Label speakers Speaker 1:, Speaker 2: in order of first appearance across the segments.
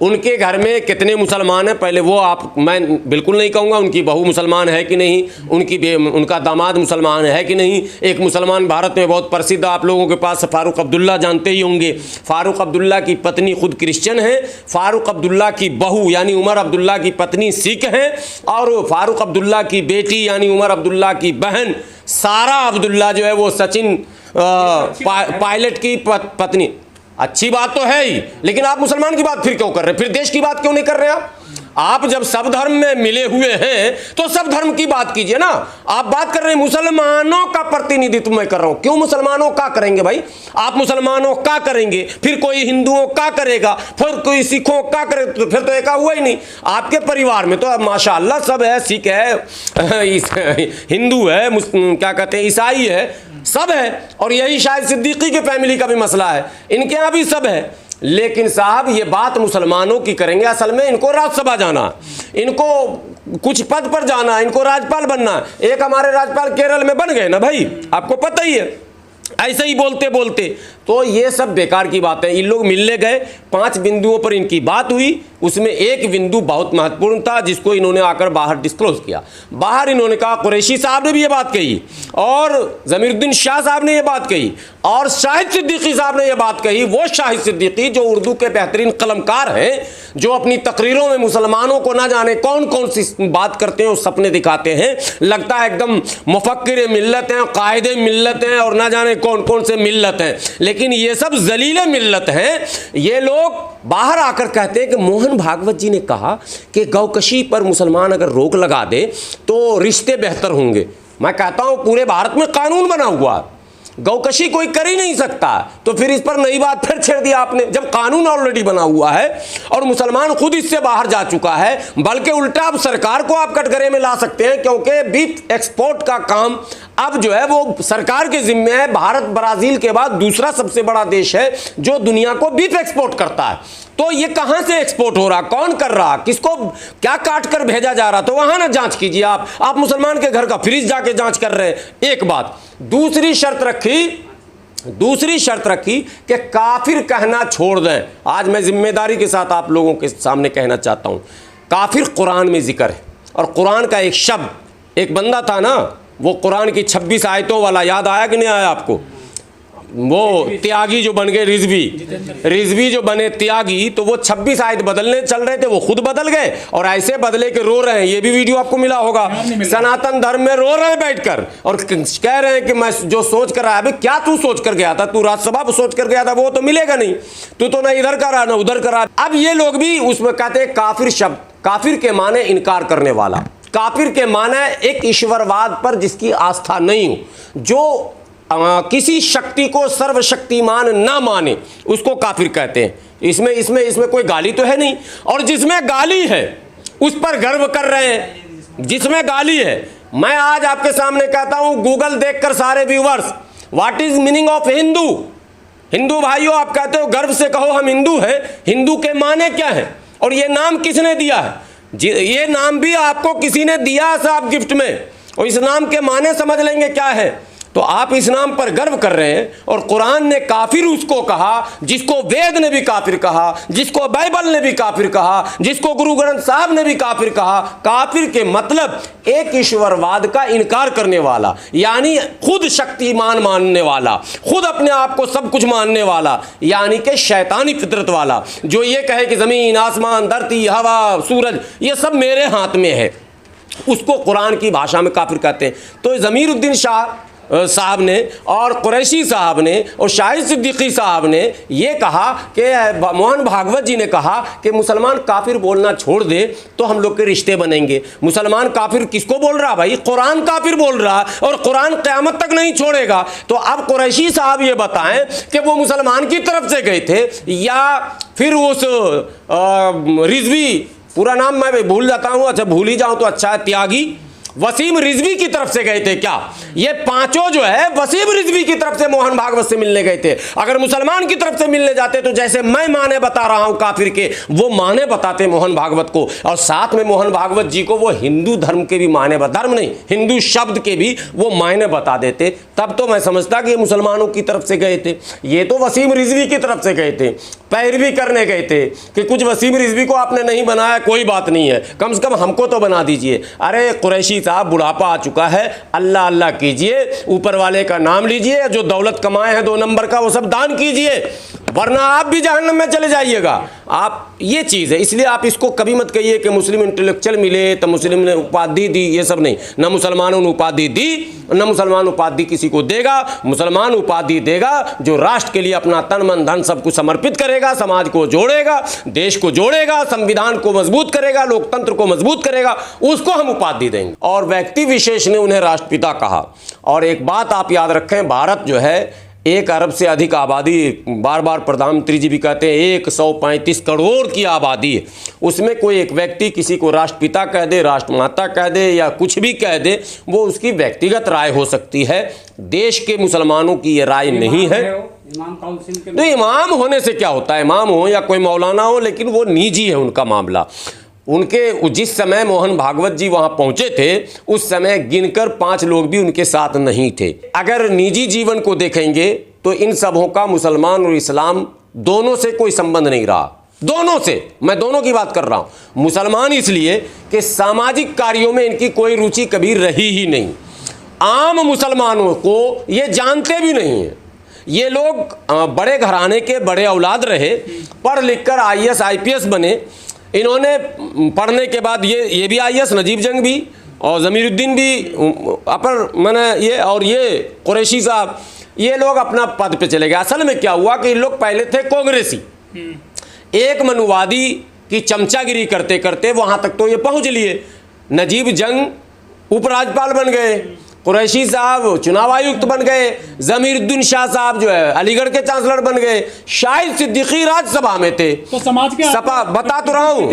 Speaker 1: उनके घर में कितने मुसलमान हैं पहले वो आप, मैं बिल्कुल नहीं कहूँगा उनकी बहू मुसलमान है कि नहीं, उनका दामाद मुसलमान है कि नहीं। एक मुसलमान भारत में बहुत प्रसिद्ध, आप लोगों के पास फ़ारूक अब्दुल्ला जानते ही होंगे। फ़ारूक अब्दुल्ला की पत्नी खुद क्रिश्चियन है, फ़ारूक अब्दुल्ला की बहू यानी उमर अब्दुल्ला की पत्नी सिख है, और फ़ारूक अब्दुल्ला की बेटी यानी उमर अब्दुल्ला की बहन सारा अब्दुल्ला जो है वो सचिन पायलट की पत्नी। अच्छी बात तो है ही, लेकिन आप मुसलमान की बात फिर क्यों कर रहे हैं? फिर देश की बात क्यों नहीं कर रहे आप जब सब धर्म में मिले हुए हैं तो सब धर्म की बात कीजिए ना। आप बात कर रहे हैं मुसलमानों का प्रतिनिधित्व मैं कर रहा हूं। क्यों मुसलमानों का करेंगे भाई? आप मुसलमानों का करेंगे, फिर कोई हिंदुओं का करेगा, फिर कोई सिखों का करेगा, तो फिर तो एका हुआ ही नहीं। आपके परिवार में तो माशाअल्लाह सब है, सिख है, हिंदू है, क्या कहते हैं, ईसाई है, सब है। और यही शायद सिद्दीकी के फैमिली का भी मसला है, इनके यहाँ भी सब है। लेकिन साहब ये बात मुसलमानों की करेंगे, असल में इनको राज्यसभा जाना, इनको कुछ पद पर जाना, इनको राज्यपाल बनना। एक हमारे राज्यपाल केरल में बन गए ना भाई, आपको पता ही है। ऐसे ही बोलते बोलते तो ये सब बेकार की बात है। इन लोग मिलने गए, 5 बिंदुओं पर इनकी बात हुई, उसमें एक बिंदु बहुत महत्वपूर्ण था जिसको इन्होंने आकर बाहर डिस्क्लोज किया। बाहर इन्होंने कहा, कुरैशी साहब ने भी ये बात कही, और ज़मीरुद्दीन शाह साहब ने ये बात कही, और शाहिद सिद्दीकी साहब ने ये बात कही। वो शाहिद सिद्दीकी जो उर्दू के बेहतरीन कलमकार हैं, जो अपनी तकरीरों में मुसलमानों को ना जाने कौन कौन सी बात करते हैं, वो सपने दिखाते हैं। लगता है एकदम मुफक्किर मिल्लत हैं, कायदे मिल्लत हैं, और ना जाने कौन कौन से मिल्लत हैं। लेकिन ये सब जलीले मिल्लत हैं। ये लोग बाहर आकर कहते हैं कि मोहन भागवत जी ने कहा कि गौकशी पर मुसलमान अगर रोक लगा दे तो रिश्ते बेहतर होंगे। मैं कहता हूं पूरे भारत में कानून बना हुआ, गौकशी कोई कर ही नहीं सकता, तो फिर इस पर नई बात फिर छेड़ दिया आपने। जब कानून ऑलरेडी बना हुआ है और मुसलमान खुद इससे बाहर जा चुका है, बल्कि उल्टा अब सरकार को आप कटघरे में ला सकते हैं, क्योंकि बीफ एक्सपोर्ट का काम अब जो है वो सरकार के जिम्मे है। भारत ब्राजील के बाद दूसरा सबसे बड़ा देश है जो दुनिया को बीफ एक्सपोर्ट करता है। तो ये कहां से एक्सपोर्ट हो रहा, कौन कर रहा, किसको क्या काट कर भेजा जा रहा, तो वहां ना जांच कीजिए। आप मुसलमान के घर का फ्रिज जाके जांच कर रहे हैं। एक बात, दूसरी शर्त रखी कि काफिर कहना छोड़ दें। आज मैं जिम्मेदारी के साथ आप लोगों के सामने कहना चाहता हूं, काफिर कुरान में जिक्र है, और कुरान का एक शब्द, एक बंदा था ना वो कुरान की 26 आयतों वाला, याद आया कि नहीं आया आपको? वो त्यागी जो बन गए, रिजवी जो बने त्यागी, तो वो 26 आयत बदलने चल रहे थे, वो खुद बदल गए और ऐसे बदले के रो रहे हैं। ये भी वीडियो आपको मिला होगा, सनातन धर्म में रो रहे हैं बैठकर, और कह रहे हैं कि मैं जो सोच कर आया। क्या तू सोच कर गया था? तू राज्यसभा सोच कर गया था, वो तो मिलेगा नहीं। तू तो ना इधर करा ना उधर करा। अब ये लोग भी उसमें कहते हैं काफिर शब्द, काफिर के माने इनकार करने वाला, काफिर के माने एक ईश्वरवाद पर जिसकी आस्था नहीं हो, जो किसी शक्ति को सर्वशक्तिमान ना माने, उसको काफिर कहते हैं। इसमें कोई गाली तो है नहीं, और जिसमें गाली है उस पर गर्व कर रहे हैं। जिसमें गाली है, मैं आज आपके सामने कहता हूं, गूगल देखकर सारे viewers, what is meaning of Hindu? Hindu भाइयों, आप कहते हो गर्व से कहो हम हिंदू हैं, हिंदू के माने क्या है, और ये नाम किसने दिया है? ये नाम भी आपको किसी ने दिया है साहब गिफ्ट में, और इस नाम के माने समझ लेंगे क्या है। तो आप इस नाम पर गर्व कर रहे हैं, और कुरान ने काफिर उसको कहा जिसको वेद ने भी काफिर कहा, जिसको बाइबल ने भी काफिर कहा, जिसको गुरु ग्रंथ साहब ने भी काफिर कहा। काफिर के मतलब एक ईश्वरवाद का इनकार करने वाला, यानी खुद शक्तिमान मानने वाला, खुद अपने आप को सब कुछ मानने वाला, यानी कि शैतानी फितरत वाला, जो ये कहे कि जमीन आसमान धरती हवा सूरज ये सब मेरे हाथ में है, उसको कुरान की भाषा में काफिर कहते हैं। तो ज़मीरुद्दीन शाह साहब ने और कुरैशी साहब ने और शाहिद सिद्दीकी साहब ने ये कहा कि मोहन भागवत जी ने कहा कि मुसलमान काफिर बोलना छोड़ दे तो हम लोग के रिश्ते बनेंगे। मुसलमान काफिर किसको बोल रहा भाई? कुरान काफिर बोल रहा, और कुरान क़यामत तक नहीं छोड़ेगा। तो अब कुरैशी साहब ये बताएं कि वो मुसलमान की तरफ से गए थे, या फिर उस रिजवी, पूरा नाम मैं भूल जाता हूँ, अच्छा भूल ही जाऊँ तो अच्छा है, त्यागी, वसीम रिजवी की तरफ से गए थे क्या? ये पांचों जो है वसीम रिजवी की तरफ से मोहन भागवत से मिलने गए थे। अगर मुसलमान की तरफ से मिलने जाते तो जैसे मैं माने बता रहा हूं काफिर के, वो माने बताते मोहन भागवत को, और साथ में मोहन भागवत जी को वो हिंदू धर्म के भी माने, धर्म नहीं हिंदू शब्द के भी वो मायने बता देते। तब तो मैं समझता कि ये मुसलमानों की तरफ से गए थे। ये तो वसीम रिजवी की तरफ से गए थे, पैरवी करने गए थे कि कुछ वसीम रिजवी को आपने नहीं बनाया, कोई बात नहीं है, कम से कम हमको तो बना दीजिए। अरे कुरैशी साहब, बुढ़ापा आ चुका है, अल्लाह अल्लाह कीजिए, ऊपर वाले का नाम लीजिए, जो दौलत कमाए हैं 2 नंबर का वो सब दान कीजिए, वरना आप भी जहन्नम में चले जाइएगा। आप ये चीज़ है, इसलिए आप इसको कभी मत कहिए कि मुस्लिम इंटेलेक्चुअल मिले तो मुस्लिम ने उपाधि दी, ये सब नहीं। न मुसलमानों ने उपाधि दी, न मुसलमान उपाधि किसी को देगा। मुसलमान उपाधि देगा जो राष्ट्र के लिए अपना तन मन धन सब कुछ समर्पित करेगा, समाज को जोड़ेगा, देश को जोड़ेगा, संविधान को मजबूत करेगा, लोकतंत्र को मजबूत करेगा, उसको हम उपाधि देंगे। और व्यक्ति विशेष ने उन्हें राष्ट्रपिता कहा। और एक बात आप याद रखें, भारत जो है 1 अरब से अधिक आबादी, बार बार प्रधानमंत्री जी भी कहते हैं 135 करोड़ की आबादी है। उसमें कोई एक व्यक्ति किसी को राष्ट्रपिता कह दे, राष्ट्रमाता कह दे या कुछ भी कह दे, वो उसकी व्यक्तिगत राय हो सकती है। देश के मुसलमानों की ये राय नहीं है।
Speaker 2: इमाम काउंसिल के
Speaker 1: नहीं, इमाम होने से क्या होता है, इमाम हो या कोई मौलाना हो, लेकिन वो निजी है उनका मामला। उनके जिस समय मोहन भागवत जी वहां पहुंचे थे उस समय गिनकर 5 लोग भी उनके साथ नहीं थे। अगर निजी जीवन को देखेंगे तो इन सबों का मुसलमान और इस्लाम दोनों से कोई संबंध नहीं रहा। दोनों से, मैं दोनों की बात कर रहा हूं। मुसलमान इसलिए कि सामाजिक कार्यों में इनकी कोई रुचि कभी रही ही नहीं। आम मुसलमानों को ये जानते भी नहीं है। ये लोग बड़े घराने के बड़े औलाद रहे, पढ़ लिख कर IAS IPS बने। इन्होंने पढ़ने के बाद ये भी IAS, नजीब जंग भी और ज़मीरुद्दीन भी अपर मैंने ये, और ये कुरैशी साहब, ये लोग अपना पद पे चले गए। असल में क्या हुआ कि इन लोग पहले थे कांग्रेसी, एक मनुवादी की चमचागिरी करते करते वहाँ तक तो ये पहुँच लिए। नजीब जंग उपराज्यपाल बन गए, कुरैशी साहब चुनाव आयुक्त बन गए, ज़मीरुद्दीन शाह साहब जो है अलीगढ़ के चांसलर बन गए, शाहिद सिद्दीकी राज्यसभा में थे।
Speaker 2: तो समाज के
Speaker 1: सपा बता तो रहा हूँ,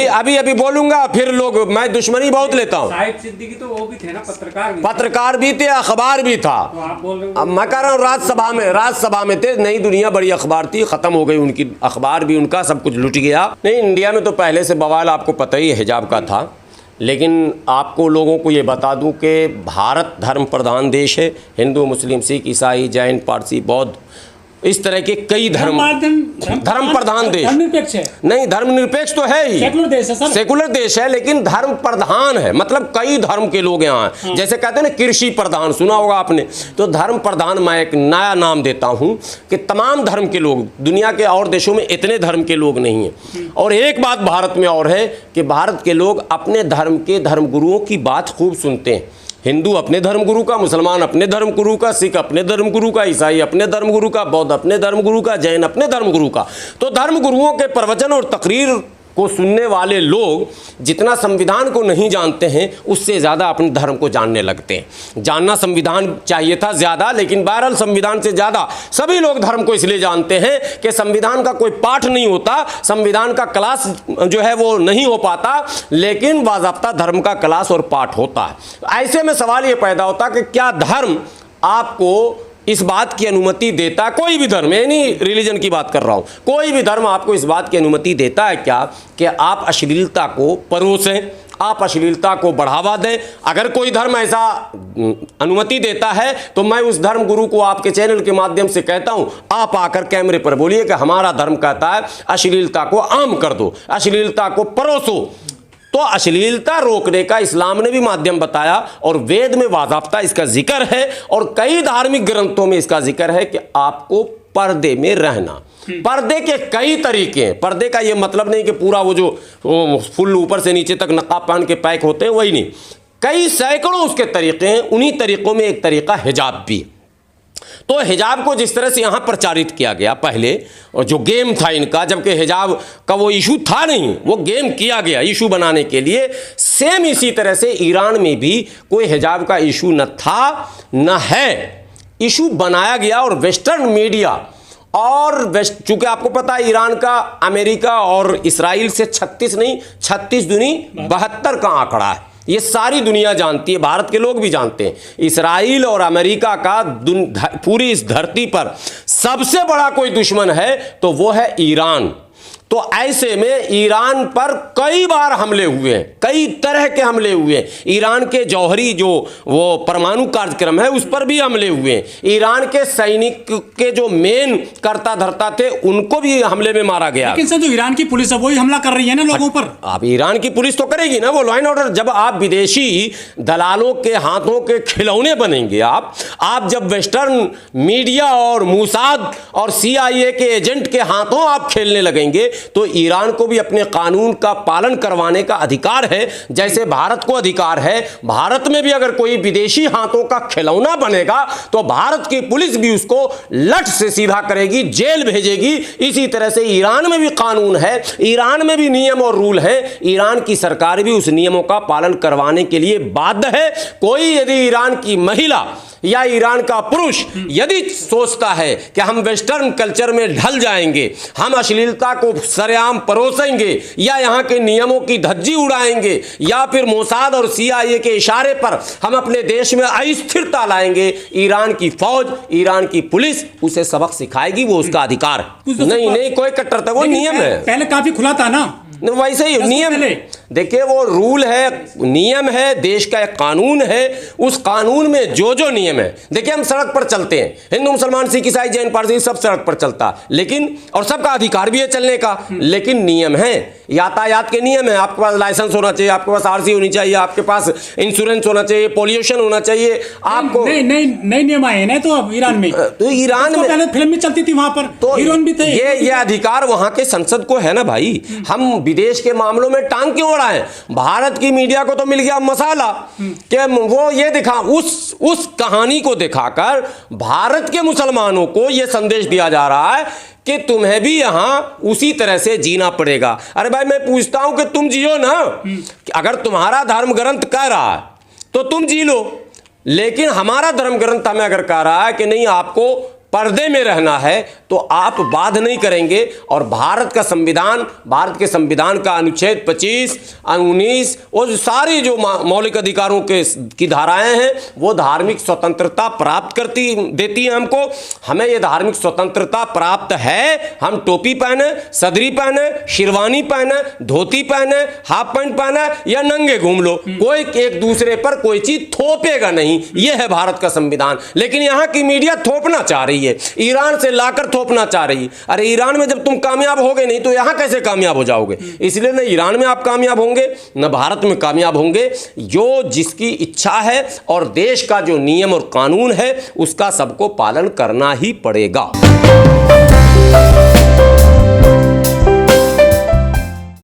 Speaker 1: अभी बोलूंगा, फिर लोग, मैं दुश्मनी बहुत लेता हूँ।
Speaker 2: शाहिद सिद्दीकी तो वो भी थे ना,
Speaker 1: पत्रकार भी थे, अखबार भी था।
Speaker 2: तो आप बोल रहे हो,
Speaker 1: अब मैं कह रहा हूँ राज्यसभा में थे। नई दुनिया बड़ी अखबार थी, खत्म हो गई उनकी अखबार भी, उनका सब कुछ लुट गया। नहीं, इंडिया में तो पहले से बवाल आपको पता ही है हिजाब का था। लेकिन आपको लोगों को ये बता दूं कि भारत धर्म प्रधान देश है। हिंदू, मुस्लिम, सिख, ईसाई, जैन, पारसी, बौद्ध, इस तरह के कई धर्म प्रधान देश।
Speaker 2: धर्मनिरपेक्ष है?
Speaker 1: नहीं, धर्मनिरपेक्ष तो है ही,
Speaker 2: सेकुलर देश है सर।
Speaker 1: सेकुलर देश है, लेकिन धर्म प्रधान है, मतलब कई धर्म के लोग यहाँ हैं। हाँ। जैसे कहते हैं ना कृषि प्रधान, सुना होगा आपने, तो धर्म प्रधान मैं एक नया नाम देता हूँ कि तमाम धर्म के लोग, दुनिया के और देशों में इतने धर्म के लोग नहीं हैं। और एक बात भारत में और है कि भारत के लोग अपने धर्म के धर्मगुरुओं की बात खूब सुनते हैं। हिंदू अपने धर्मगुरु का, मुसलमान अपने धर्मगुरु का, सिख अपने धर्मगुरु का, ईसाई अपने धर्मगुरु का, बौद्ध अपने धर्मगुरु का, जैन अपने धर्मगुरु का। तो धर्मगुरुओं के प्रवचन और तकरीर को सुनने वाले लोग जितना संविधान को नहीं जानते हैं उससे ज़्यादा अपने धर्म को जानने लगते हैं। जानना संविधान चाहिए था ज़्यादा, लेकिन बहरहाल संविधान से ज़्यादा सभी लोग धर्म को इसलिए जानते हैं कि संविधान का कोई पाठ नहीं होता, संविधान का क्लास जो है वो नहीं हो पाता, लेकिन बाज़ाब्ता धर्म का क्लास और पाठ होता है। ऐसे में सवाल ये पैदा होता कि क्या धर्म आपको इस बात की अनुमति देता, कोई भी धर्म, यानी रिलीजन की बात कर रहा हूं, कोई भी धर्म आपको इस बात की अनुमति देता है क्या कि आप अश्लीलता को परोसें, आप अश्लीलता को बढ़ावा दें? अगर कोई धर्म ऐसा अनुमति देता है तो मैं उस धर्म गुरु को आपके चैनल के माध्यम से कहता हूं, आप आकर कैमरे पर बोलिए कि हमारा धर्म कहता है अश्लीलता को आम कर दो, अश्लीलता को परोसो। तो अश्लीलता रोकने का इस्लाम ने भी माध्यम बताया और वेद में बाज़ाब्ता इसका जिक्र है और कई धार्मिक ग्रंथों में इसका जिक्र है कि आपको पर्दे में रहना। पर्दे के कई तरीके हैं। पर्दे का ये मतलब नहीं कि पूरा वो जो फुल ऊपर से नीचे तक नकाब पहन के पैक होते हैं, वही नहीं, कई सैकड़ों उसके तरीके हैं। उन्हीं तरीकों में एक तरीका हिजाब भी। तो हिजाब को जिस तरह से यहाँ प्रचारित किया गया पहले, और जो गेम था इनका, जबकि हिजाब का वो इशू था नहीं, वो गेम किया गया इशू बनाने के लिए, सेम इसी तरह से ईरान में भी कोई हिजाब का इशू न था न है, इशू बनाया गया। और वेस्टर्न मीडिया और चूंकि आपको पता है ईरान का अमेरिका और इसराइल से 36 नहीं 36 दूनी 72 का आंकड़ा है, ये सारी दुनिया जानती है, भारत के लोग भी जानते हैं। इस्राइल और अमेरिका का पूरी इस धरती पर सबसे बड़ा कोई दुश्मन है तो वो है ईरान। तो ऐसे में ईरान पर कई बार हमले हुए हैं, कई तरह के हमले हुए हैं। ईरान के जौहरी जो वो परमाणु कार्यक्रम है उस पर भी हमले हुए हैं। ईरान के सैनिक के जो मेन कर्ता धर्ता थे उनको भी हमले में मारा गया।
Speaker 3: लेकिन सर जो ईरान की पुलिस है वही हमला कर रही है ना लोगों पर।
Speaker 1: आप ईरान की पुलिस तो करेगी ना, वो लॉ एंड ऑर्डर। जब आप विदेशी दलालों के हाथों के खिलौने बनेंगे, आप जब वेस्टर्न मीडिया और मूसाद और CIA के एजेंट के हाथों आप खेलने लगेंगे तो ईरान को भी अपने कानून का पालन करवाने का अधिकार है, जैसे भारत को अधिकार है। भारत में भी अगर कोई विदेशी हाथों का खिलौना बनेगा तो भारत की पुलिस भी उसको लठ से सीधा करेगी, जेल भेजेगी। इसी तरह से ईरान में भी कानून है, ईरान में भी नियम और रूल है। ईरान की सरकार भी उस नियमों का पालन करवाने के लिए बाध्य है। कोई यदि ईरान की महिला या ईरान का पुरुष यदि सोचता है कि हम वेस्टर्न कल्चर में ढल जाएंगे, हम अश्लीलता को सरेआम परोसेंगे या यहाँ के नियमों की धज्जी उड़ाएंगे या फिर मोसाद और CIA के इशारे पर हम अपने देश में अस्थिरता लाएंगे, ईरान की फौज, ईरान की पुलिस उसे सबक सिखाएगी। वो उसका अधिकार है। नहीं कोई कट्टरता, वो नियम है।
Speaker 3: पहले काफी खुला था ना,
Speaker 1: वैसे ही नियम। देखिए वो रूल है, नियम है, देश का एक कानून है। उस कानून में जो जो नियम है, देखिए हम सड़क पर चलते हैं, हिंदू मुसलमान सिख ईसाई जैन पारसी सब सड़क पर चलता, लेकिन और सबका अधिकार भी है चलने का, लेकिन नियम है, यातायात के नियम है। आपके पास लाइसेंस होना चाहिए, आपके पास RC होनी चाहिए, आपके पास इंश्योरेंस होना चाहिए, पोल्यूशन होना चाहिए। आपको
Speaker 3: नए नियम आए ना तो अब ईरान में,
Speaker 1: तो ईरान में
Speaker 3: पहले फिल्म भी चलती थी वहां पर, तो हीरोइन भी थे।
Speaker 1: ये अधिकार वहां के संसद को है ना भाई। हम विदेश के मामलों में टांग क्यों अड़ा है? भारत की मीडिया को तो मिल गया मसाला कि वो ये दिखा, उस कहानी को दिखाकर भारत के मुसलमानों को ये संदेश दिया जा रहा है कि तुम्हें भी यहां उसी तरह से जीना पड़ेगा। अरे भाई मैं पूछता हूं कि तुम जियो ना, अगर तुम्हारा धर्म ग्रंथ कह रहा है तो तुम जी लो, लेकिन हमारा धर्म ग्रंथ हमें अगर कह रहा है कि नहीं आपको पर्दे में रहना है तो आप बाध नहीं करेंगे। और भारत का संविधान, भारत के संविधान का अनुच्छेद 25, 19 और सारी जो मौलिक अधिकारों की धाराएं हैं वो धार्मिक स्वतंत्रता प्राप्त देती हैं हमको। हमें ये धार्मिक स्वतंत्रता प्राप्त है। हम टोपी पहने, सदरी पहने, शेरवानी पहने, धोती पहने, हाफ पैंट पहने या नंगे घूम लो, कोई एक दूसरे पर कोई चीज थोपेगा नहीं। ये है भारत का संविधान। लेकिन यहाँ की मीडिया थोपना चाह रही है, ईरान से लाकर थोपना चाह रही है। अरे ईरान में जब तुम कामयाब होगे नहीं तो यहां कैसे कामयाब हो जाओगे? इसलिए न ईरान में आप कामयाब होंगे न भारत में कामयाब होंगे। जो जिसकी इच्छा है और देश का जो नियम और कानून है उसका सबको पालन करना ही पड़ेगा।